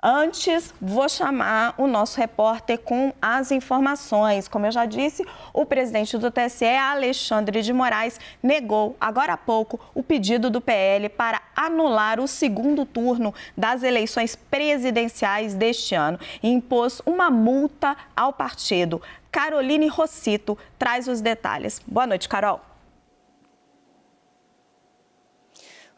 Antes, vou chamar o nosso repórter com as informações. Como eu já disse, o presidente do TSE, Alexandre de Moraes, negou agora há pouco o pedido do PL para anular o segundo turno das eleições presidenciais deste ano e impôs uma multa ao partido. Caroline Rossito traz os detalhes. Boa noite, Carol.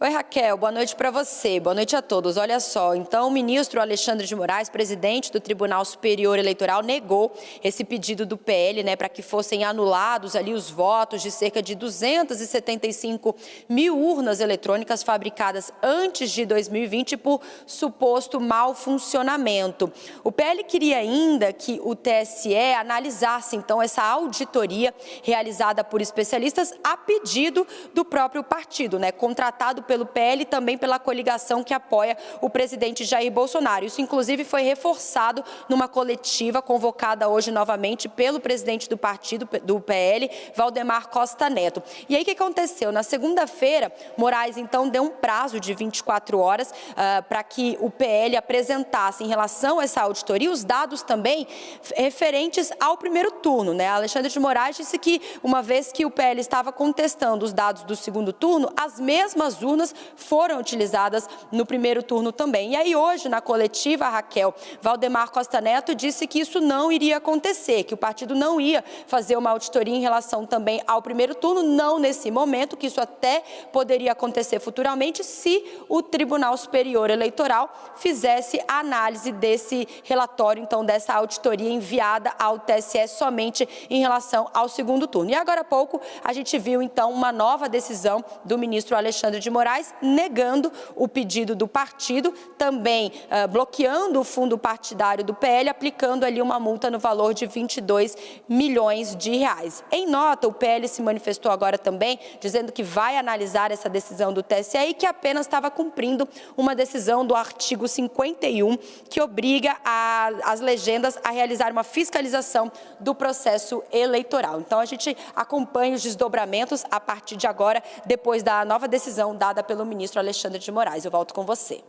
Oi, Raquel, boa noite para você, boa noite a todos. Olha só, então o ministro Alexandre de Moraes, presidente do Tribunal Superior Eleitoral, negou esse pedido do PL, para que fossem anulados ali os votos de cerca de 275 mil urnas eletrônicas fabricadas antes de 2020 por suposto mau funcionamento. O PL queria ainda que o TSE analisasse, então, essa auditoria realizada por especialistas a pedido do próprio partido, contratado pelo PL e também pela coligação que apoia o presidente Jair Bolsonaro. Isso, inclusive, foi reforçado numa coletiva convocada hoje novamente pelo presidente do partido, do PL, Valdemar Costa Neto. E aí, o que aconteceu? Na segunda-feira, Moraes, então, deu um prazo de 24 horas para que o PL apresentasse, em relação a essa auditoria, os dados também referentes ao primeiro turno. Alexandre de Moraes disse que, uma vez que o PL estava contestando os dados do segundo turno, as mesmas urnas foram utilizadas no primeiro turno também. E aí hoje, na coletiva, a Raquel, Valdemar Costa Neto disse que isso não iria acontecer, que o partido não ia fazer uma auditoria em relação também ao primeiro turno, não nesse momento, que isso até poderia acontecer futuramente se o Tribunal Superior Eleitoral fizesse a análise desse relatório, então dessa auditoria enviada ao TSE somente em relação ao segundo turno. E agora há pouco a gente viu então uma nova decisão do ministro Alexandre de Moraes negando o pedido do partido, também bloqueando o fundo partidário do PL, aplicando ali uma multa no valor de 22 milhões de reais. Em nota, o PL se manifestou agora também, dizendo que vai analisar essa decisão do TSE e que apenas estava cumprindo uma decisão do artigo 51, que obriga as legendas a realizar uma fiscalização do processo eleitoral. Então, a gente acompanha os desdobramentos a partir de agora, depois da nova decisão dada pelo ministro Alexandre de Moraes. Eu volto com você.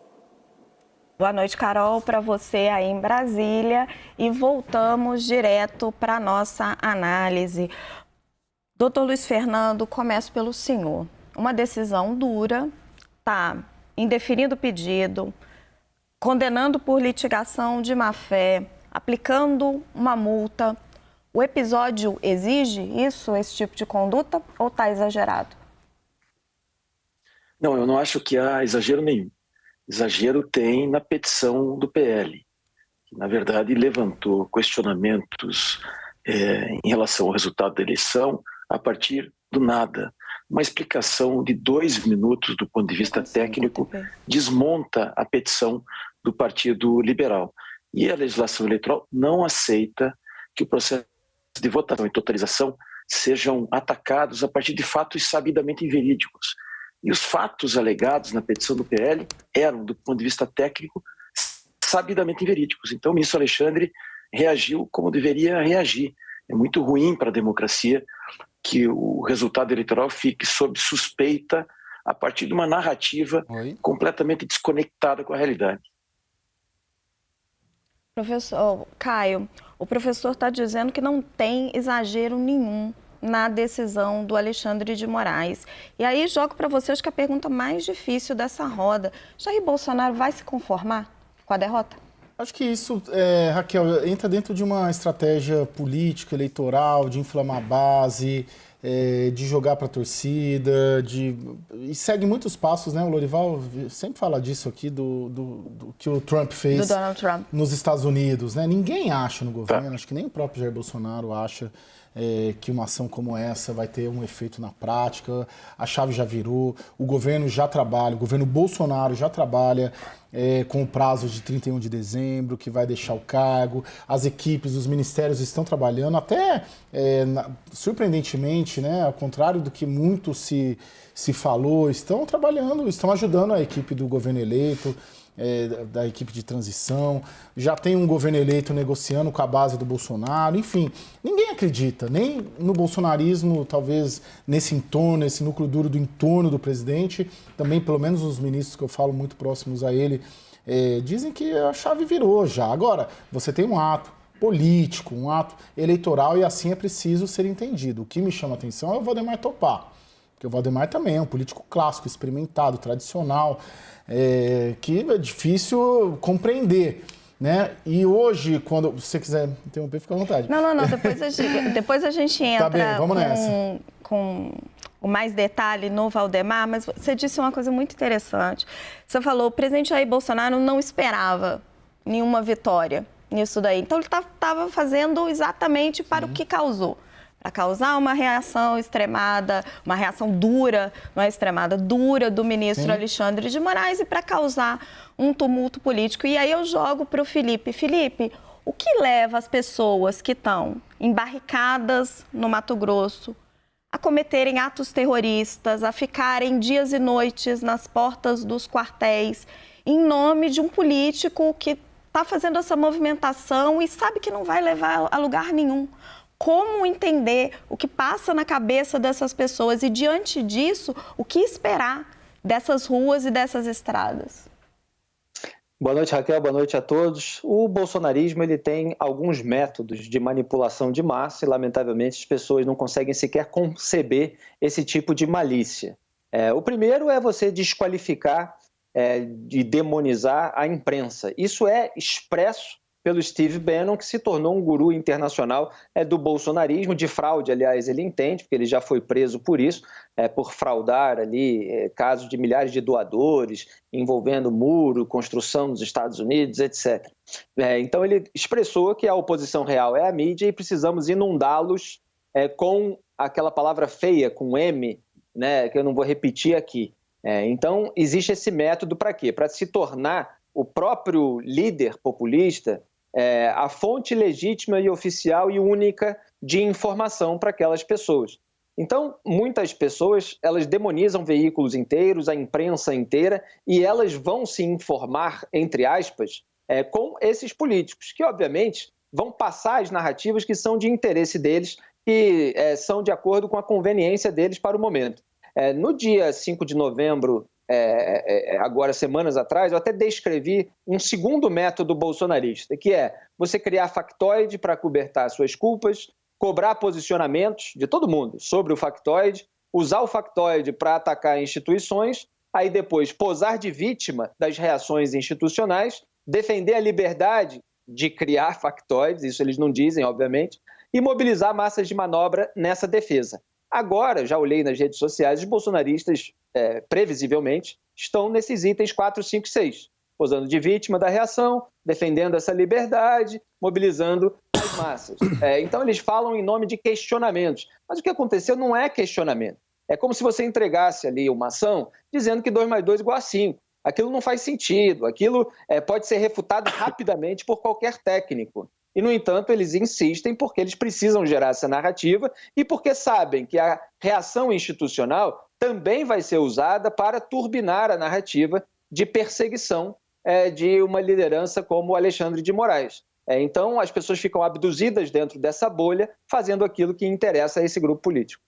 Boa noite, Carol, para você aí em Brasília. E voltamos direto para a nossa análise. Doutor Luiz Fernando, começo pelo senhor. Uma decisão dura, está indeferindo o pedido, condenando por litigação de má-fé, aplicando uma multa. O episódio exige isso, esse tipo de conduta, ou está exagerado? Não, eu não acho que há exagero nenhum. Exagero tem na petição do PL, que, na verdade, levantou questionamentos em relação ao resultado da eleição a partir do nada. Uma explicação de 2 minutos do ponto de vista técnico desmonta a petição do Partido Liberal. E a legislação eleitoral não aceita que o processo de votação e totalização sejam atacados a partir de fatos sabidamente inverídicos. E os fatos alegados na petição do PL eram, do ponto de vista técnico, sabidamente inverídicos. Então o ministro Alexandre reagiu como deveria reagir. É muito ruim para a democracia que o resultado eleitoral fique sob suspeita a partir de uma narrativa completamente desconectada com a realidade. Professor Caio, o professor está dizendo que não tem exagero nenhum na decisão do Alexandre de Moraes. E aí jogo para você, acho que a pergunta mais difícil dessa roda. Jair Bolsonaro vai se conformar com a derrota? Acho que isso, Raquel, entra dentro de uma estratégia política, eleitoral, de inflamar a base, de jogar para a torcida, e segue muitos passos, né? O Lorival sempre fala disso aqui, do que o Trump fez nos Estados Unidos, né? Ninguém acha no governo, acho que nem o próprio Jair Bolsonaro acha que uma ação como essa vai ter um efeito na prática. A chave já virou, o governo já trabalha, o governo Bolsonaro já trabalha com o prazo de 31 de dezembro, que vai deixar o cargo. As equipes, os ministérios estão trabalhando, até surpreendentemente, né, ao contrário do que muito se falou, estão trabalhando, estão ajudando a equipe do governo eleito, da equipe de transição, já tem um governo eleito negociando com a base do Bolsonaro, enfim, ninguém acredita, nem no bolsonarismo, talvez nesse entorno, esse núcleo duro do entorno do presidente, também pelo menos os ministros que eu falo muito próximos a ele, dizem que a chave virou já. Agora, você tem um ato político, um ato eleitoral, e assim é preciso ser entendido. O que me chama a atenção é o Valdemar topar, porque o Valdemar também é um político clássico, experimentado, tradicional, que é difícil compreender, né? E hoje, quando você quiser interromper, fica à vontade. Não, depois a gente entra tá bem, vamos nessa. com o mais detalhe no Valdemar, mas você disse uma coisa muito interessante. Você falou, o presidente Jair Bolsonaro não esperava nenhuma vitória nisso daí. Então, ele estava fazendo exatamente para o que causou. Para causar uma reação extremada, uma reação dura, não é extremada, dura do ministro Alexandre de Moraes e para causar um tumulto político. E aí eu jogo para o Felipe. Felipe, o que leva as pessoas que estão embarricadas no Mato Grosso a cometerem atos terroristas, a ficarem dias e noites nas portas dos quartéis, em nome de um político que está fazendo essa movimentação e sabe que não vai levar a lugar nenhum? Como entender o que passa na cabeça dessas pessoas e, diante disso, o que esperar dessas ruas e dessas estradas? Boa noite, Raquel. Boa noite a todos. O bolsonarismo ele tem alguns métodos de manipulação de massa e, lamentavelmente, as pessoas não conseguem sequer conceber esse tipo de malícia. O primeiro é você desqualificar e demonizar a imprensa. Isso é expresso pelo Steve Bannon, que se tornou um guru internacional do bolsonarismo, de fraude, aliás, ele entende, porque ele já foi preso por isso, por fraudar ali casos de milhares de doadores, envolvendo muro, construção nos Estados Unidos, etc. Então ele expressou que a oposição real é a mídia e precisamos inundá-los com aquela palavra feia, com M, né, que eu não vou repetir aqui. Então existe esse método para quê? Para se tornar o próprio líder populista a fonte legítima e oficial e única de informação para aquelas pessoas. Então, muitas pessoas, elas demonizam veículos inteiros, a imprensa inteira, e elas vão se informar, entre aspas, com esses políticos, que, obviamente, vão passar as narrativas que são de interesse deles, que são de acordo com a conveniência deles para o momento. No dia 5 de novembro, agora semanas atrás, eu até descrevi um segundo método bolsonarista, que é você criar factoide para cobertar suas culpas, cobrar posicionamentos de todo mundo sobre o factoide, usar o factoide para atacar instituições, aí depois posar de vítima das reações institucionais, defender a liberdade de criar factoides, isso eles não dizem, obviamente, e mobilizar massas de manobra nessa defesa. Agora, já olhei nas redes sociais, os bolsonaristas, previsivelmente, estão nesses itens 4, 5 e 6, posando de vítima da reação, defendendo essa liberdade, mobilizando as massas. Então, eles falam em nome de questionamentos, mas o que aconteceu não é questionamento. É como se você entregasse ali uma ação dizendo que 2 mais 2 igual a 5. Aquilo não faz sentido, aquilo pode ser refutado rapidamente por qualquer técnico. E, no entanto, eles insistem porque eles precisam gerar essa narrativa e porque sabem que a reação institucional também vai ser usada para turbinar a narrativa de perseguição de uma liderança como o Alexandre de Moraes. Então, as pessoas ficam abduzidas dentro dessa bolha, fazendo aquilo que interessa a esse grupo político.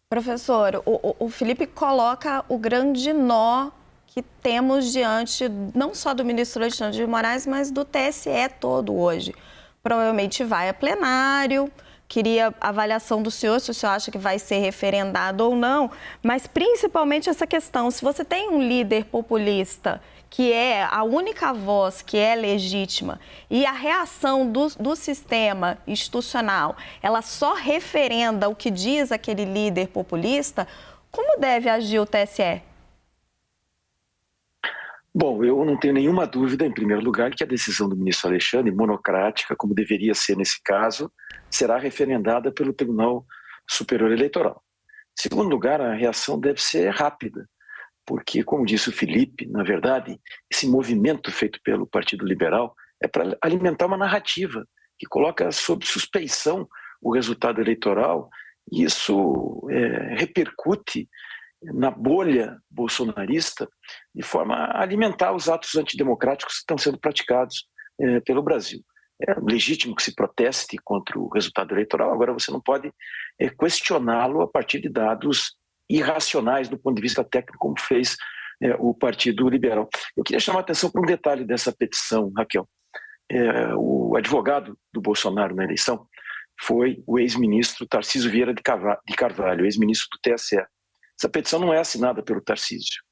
Professor, o Felipe coloca o grande nó que temos diante não só do ministro Alexandre de Moraes, mas do TSE todo hoje. Provavelmente vai a plenário, queria a avaliação do senhor, se o senhor acha que vai ser referendado ou não, mas principalmente essa questão, se você tem um líder populista que é a única voz que é legítima e a reação do sistema institucional, ela só referenda o que diz aquele líder populista, como deve agir o TSE? Bom, eu não tenho nenhuma dúvida, em primeiro lugar, que a decisão do ministro Alexandre, monocrática, como deveria ser nesse caso, será referendada pelo Tribunal Superior Eleitoral. Em segundo lugar, a reação deve ser rápida, porque, como disse o Felipe, na verdade, esse movimento feito pelo Partido Liberal é para alimentar uma narrativa que coloca sob suspeição o resultado eleitoral, e isso repercute na bolha bolsonarista, de forma a alimentar os atos antidemocráticos que estão sendo praticados pelo Brasil. É legítimo que se proteste contra o resultado eleitoral, agora você não pode questioná-lo a partir de dados irracionais do ponto de vista técnico, como fez o Partido Liberal. Eu queria chamar a atenção para um detalhe dessa petição, Raquel. O advogado do Bolsonaro na eleição foi o ex-ministro Tarcísio Vieira de Carvalho, ex-ministro do TSE. Essa petição não é assinada pelo Tarcísio.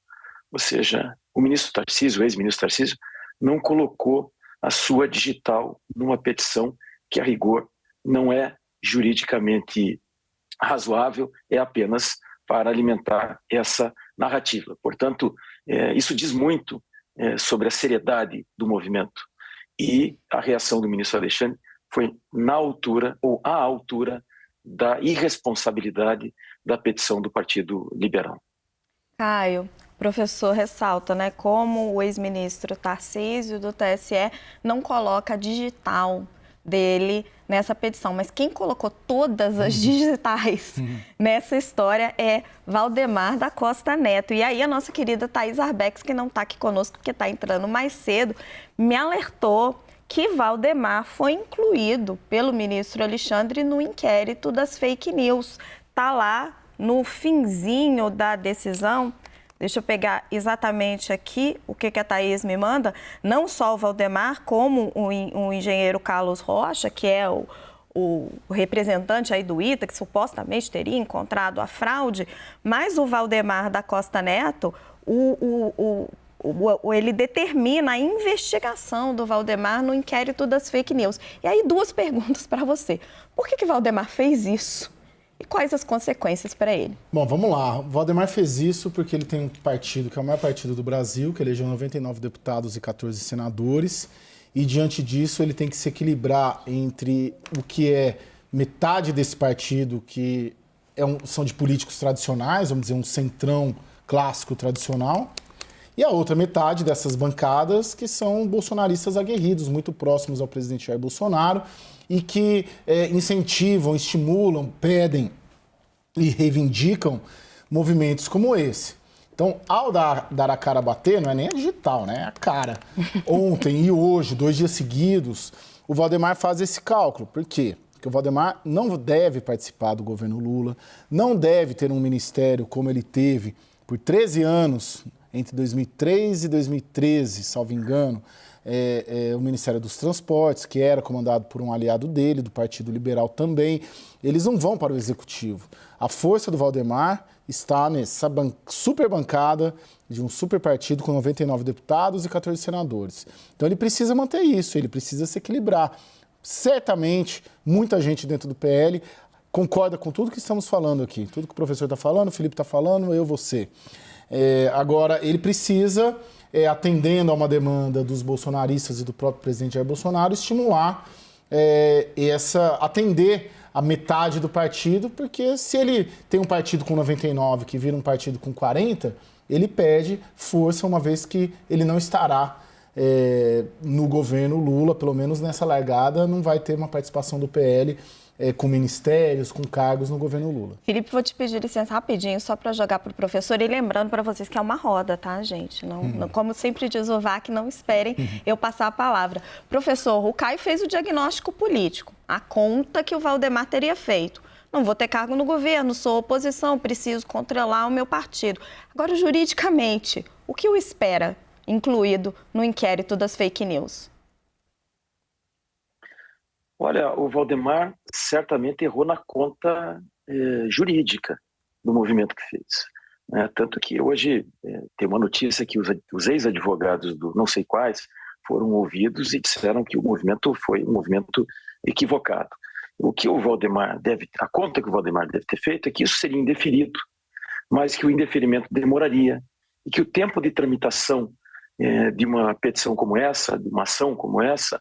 Ou seja, o ministro Tarcísio, o ex-ministro Tarcísio, não colocou a sua digital numa petição que, a rigor, não é juridicamente razoável, é apenas para alimentar essa narrativa. Portanto, isso diz muito sobre a seriedade do movimento. E a reação do ministro Alexandre foi na altura, ou à altura, da irresponsabilidade da petição do Partido Liberal. Caio, o professor ressalta, né, como o ex-ministro Tarcísio do TSE não coloca a digital dele nessa petição, mas quem colocou todas as digitais nessa história é Valdemar da Costa Neto. E aí a nossa querida Thaís Arbex, que não está aqui conosco porque está entrando mais cedo, me alertou que Valdemar foi incluído pelo ministro Alexandre no inquérito das fake news. Está lá no finzinho da decisão. Deixa eu pegar exatamente aqui o que a Thaís me manda. Não só o Valdemar, como o engenheiro Carlos Rocha, que é o representante aí do ITA, que supostamente teria encontrado a fraude, mas o Valdemar da Costa Neto, ele determina a investigação do Valdemar no inquérito das fake news. E aí, duas perguntas para você. Por que Valdemar fez isso? E quais as consequências para ele? Bom, vamos lá. O Valdemar fez isso porque ele tem um partido que é o maior partido do Brasil, que elegeu 99 deputados e 14 senadores. E, diante disso, ele tem que se equilibrar entre o que é metade desse partido, que são de políticos tradicionais, vamos dizer, um centrão clássico tradicional, e a outra metade dessas bancadas, que são bolsonaristas aguerridos, muito próximos ao presidente Jair Bolsonaro, e que incentivam, estimulam, pedem e reivindicam movimentos como esse. Então, ao dar a cara a bater, não é nem a digital, né? É a cara. Ontem e hoje, 2 dias seguidos, o Valdemar faz esse cálculo. Por quê? Porque o Valdemar não deve participar do governo Lula, não deve ter um ministério como ele teve por 13 anos, entre 2003 e 2013, salvo engano, o Ministério dos Transportes, que era comandado por um aliado dele, do Partido Liberal também. Eles não vão para o Executivo. A força do Valdemar está nessa super bancada de um super partido com 99 deputados e 14 senadores. Então ele precisa manter isso, ele precisa se equilibrar. Certamente, muita gente dentro do PL concorda com tudo que estamos falando aqui. Tudo que o professor está falando, o Felipe está falando, eu, você. Agora, ele precisa, atendendo a uma demanda dos bolsonaristas e do próprio presidente Jair Bolsonaro, estimular atender a metade do partido, porque se ele tem um partido com 99 que vira um partido com 40, ele perde força, uma vez que ele não estará no governo Lula, pelo menos nessa largada, não vai ter uma participação do PL com ministérios, com cargos no governo Lula. Felipe, vou te pedir licença rapidinho, só para jogar para o professor, e lembrando para vocês que é uma roda, tá, gente? Não, como sempre diz o VAC, não esperem eu passar a palavra. Professor, o Caio fez o diagnóstico político, a conta que o Valdemar teria feito. Não vou ter cargo no governo, sou oposição, preciso controlar o meu partido. Agora, juridicamente, o que o espera, incluído no inquérito das fake news? Olha, o Valdemar certamente errou na conta jurídica do movimento que fez. Tanto que hoje tem uma notícia que os ex-advogados do não sei quais foram ouvidos e disseram que o movimento foi um movimento equivocado. O que o Valdemar a conta que o Valdemar deve ter feito é que isso seria indeferido, mas que o indeferimento demoraria e que o tempo de tramitação de uma petição como essa, de uma ação como essa,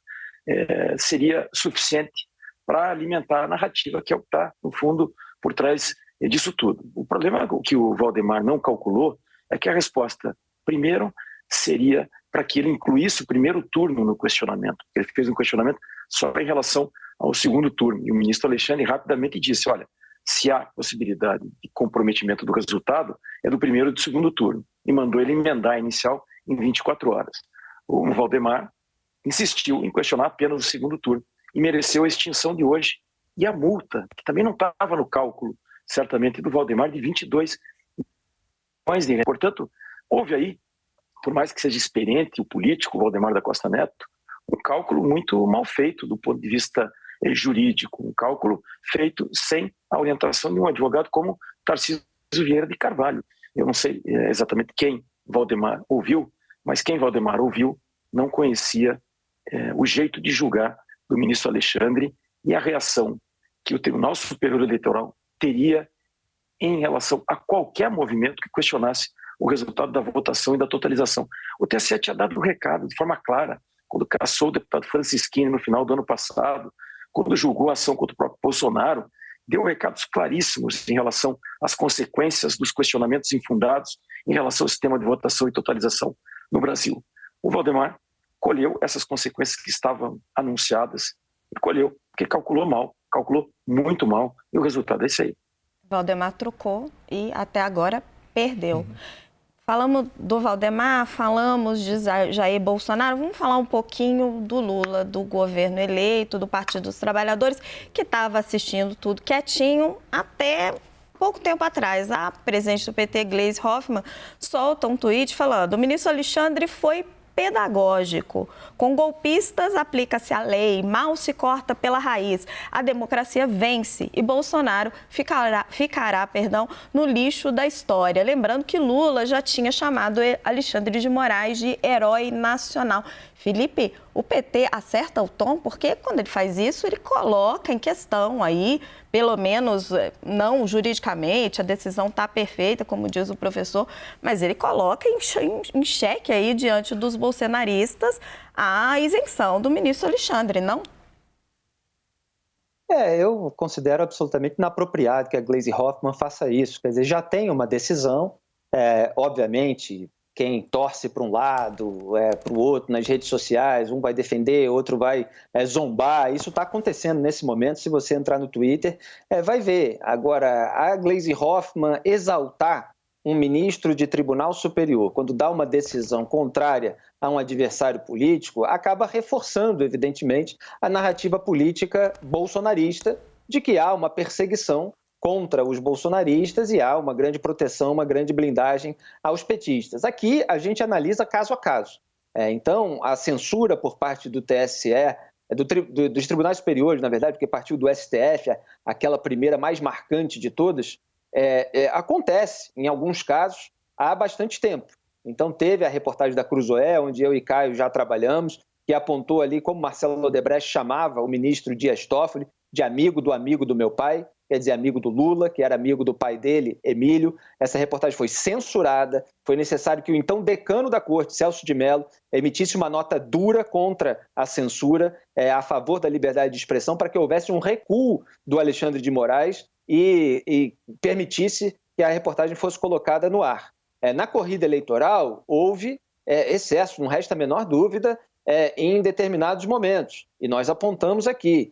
seria suficiente para alimentar a narrativa, que é o que está, no fundo, por trás disso tudo. O problema que o Valdemar não calculou é que a resposta, primeiro, seria para que ele incluísse o primeiro turno no questionamento. Ele fez um questionamento só em relação ao segundo turno. E o ministro Alexandre rapidamente disse, olha, se há possibilidade de comprometimento do resultado, é do primeiro e do segundo turno. E mandou ele emendar a inicial em 24 horas. O Valdemar insistiu em questionar apenas o segundo turno e mereceu a extinção de hoje. E a multa, que também não estava no cálculo, certamente, do Valdemar, de 22 milhões de reais. Portanto, houve aí, por mais que seja experiente o político, o Valdemar da Costa Neto, um cálculo muito mal feito do ponto de vista jurídico, um cálculo feito sem a orientação de um advogado como Tarcísio Vieira de Carvalho. Eu não sei exatamente quem Valdemar ouviu, mas quem Valdemar ouviu não conhecia o jeito de julgar do ministro Alexandre e a reação que o Tribunal Superior Eleitoral teria em relação a qualquer movimento que questionasse o resultado da votação e da totalização. O TSE tinha dado um recado de forma clara quando cassou o deputado Francisquini no final do ano passado, quando julgou a ação contra o próprio Bolsonaro, deu recados claríssimos em relação às consequências dos questionamentos infundados em relação ao sistema de votação e totalização no Brasil. O Valdemar colheu essas consequências que estavam anunciadas, e colheu, porque calculou mal, calculou muito mal, e o resultado é esse aí. Valdemar trucou e até agora perdeu. Falamos do Valdemar, falamos de Jair Bolsonaro, vamos falar um pouquinho do Lula, do governo eleito, do Partido dos Trabalhadores, que estava assistindo tudo quietinho até pouco tempo atrás. A presidente do PT, Gleisi Hoffmann, solta um tweet falando: o ministro Alexandre foi pedagógico. Com golpistas, aplica-se a lei, mal se corta pela raiz. A democracia vence e Bolsonaro ficará no lixo da história. Lembrando que Lula já tinha chamado Alexandre de Moraes de herói nacional. Felipe, o PT acerta o tom, porque quando ele faz isso, ele coloca em questão aí, pelo menos não juridicamente, a decisão está perfeita, como diz o professor, mas ele coloca em xeque aí diante dos bolsonaristas a isenção do ministro Alexandre, não? Eu considero absolutamente inapropriado que a Gleisi Hoffmann faça isso. Quer dizer, já tem uma decisão, obviamente. Quem torce para um lado, para o outro nas redes sociais, um vai defender, outro vai zombar. Isso está acontecendo nesse momento. Se você entrar no Twitter, vai ver. Agora, a Gleisi Hoffmann exaltar um ministro de Tribunal Superior, quando dá uma decisão contrária a um adversário político, acaba reforçando, evidentemente, a narrativa política bolsonarista de que há uma perseguição contra os bolsonaristas e há uma grande proteção, uma grande blindagem aos petistas. Aqui a gente analisa caso a caso. Então, a censura por parte do TSE, dos tribunais superiores, na verdade, porque partiu do STF, aquela primeira mais marcante de todas, acontece, em alguns casos, há bastante tempo. Então, teve a reportagem da Cruzoé, onde eu e Caio já trabalhamos, que apontou ali como Marcelo Odebrecht chamava o ministro Dias Toffoli de amigo do meu pai, quer dizer, amigo do Lula, que era amigo do pai dele, Emílio. Essa reportagem foi censurada, foi necessário que o então decano da corte, Celso de Mello, emitisse uma nota dura contra a censura, a favor da liberdade de expressão, para que houvesse um recuo do Alexandre de Moraes e permitisse que a reportagem fosse colocada no ar. Na corrida eleitoral, houve excesso, não resta a menor dúvida, em determinados momentos, e nós apontamos aqui.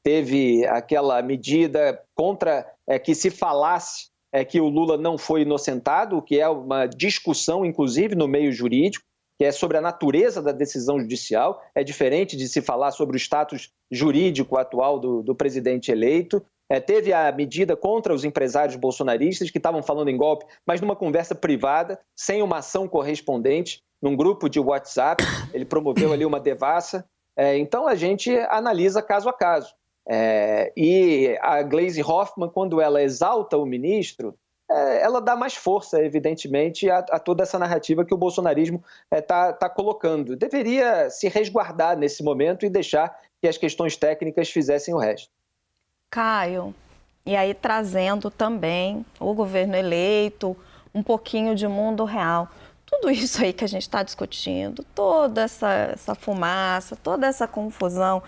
Teve aquela medida contra que se falasse que o Lula não foi inocentado, o que é uma discussão, inclusive, no meio jurídico, que é sobre a natureza da decisão judicial. É diferente de se falar sobre o status jurídico atual do presidente eleito. Teve a medida contra os empresários bolsonaristas que estavam falando em golpe, mas numa conversa privada, sem uma ação correspondente, num grupo de WhatsApp. Ele promoveu ali uma devassa. Então, a gente analisa caso a caso. E a Gleisi Hoffmann, quando ela exalta o ministro, ela dá mais força, evidentemente, a toda essa narrativa que o bolsonarismo está colocando. Deveria se resguardar nesse momento e deixar que as questões técnicas fizessem o resto. Caio, e aí trazendo também o governo eleito, um pouquinho de mundo real. Tudo isso aí que a gente está discutindo, toda essa fumaça, toda essa confusão,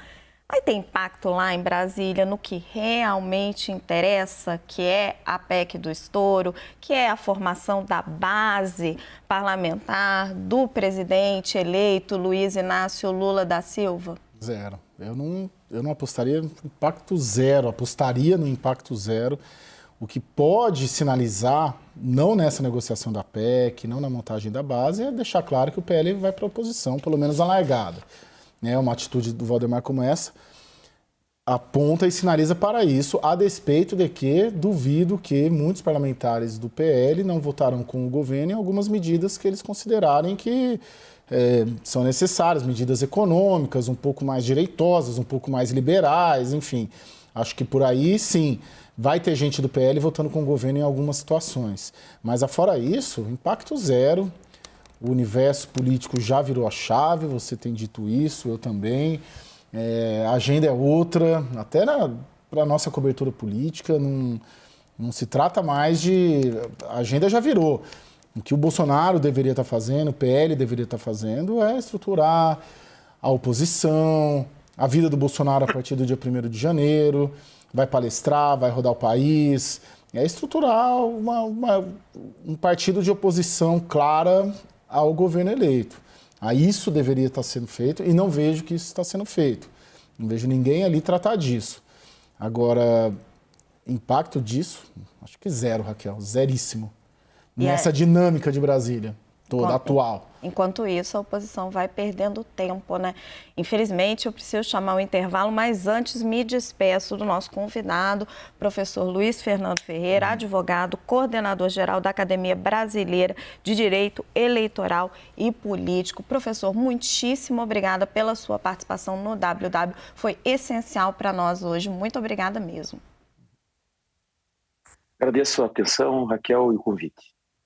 vai ter impacto lá em Brasília no que realmente interessa, que é a PEC do estouro, que é a formação da base parlamentar do presidente eleito Luiz Inácio Lula da Silva? Zero. Eu não apostaria no impacto zero, apostaria no impacto zero. O que pode sinalizar, não nessa negociação da PEC, não na montagem da base, é deixar claro que o PL vai para a oposição, pelo menos na largada. Uma atitude do Valdemar como essa aponta e sinaliza para isso, a despeito de que duvido que muitos parlamentares do PL não votaram com o governo em algumas medidas que eles considerarem que são necessárias, medidas econômicas, um pouco mais direitosas, um pouco mais liberais, enfim. Acho que por aí, sim, vai ter gente do PL votando com o governo em algumas situações. Mas, afora isso, impacto zero. O universo político já virou a chave, você tem dito isso, eu também. A agenda é outra, até para a nossa cobertura política, não se trata mais de... A agenda já virou. O que o Bolsonaro deveria estar fazendo, o PL deveria estar fazendo, é estruturar a oposição, a vida do Bolsonaro a partir do dia 1º de janeiro, vai palestrar, vai rodar o país, é estruturar um partido de oposição clara ao governo eleito. Isso deveria estar sendo feito e não vejo que isso está sendo feito. Não vejo ninguém ali tratar disso. Agora, impacto disso, acho que zero, Raquel, zeríssimo. Nessa dinâmica de Brasília toda, atual. Enquanto isso, a oposição vai perdendo tempo, né? Infelizmente, eu preciso chamar o intervalo, mas antes me despeço do nosso convidado, professor Luiz Fernando Ferreira, advogado, coordenador-geral da Academia Brasileira de Direito Eleitoral e Político. Professor, muitíssimo obrigada pela sua participação no WW. Foi essencial para nós hoje. Muito obrigada mesmo. Agradeço a atenção, Raquel, e o convite.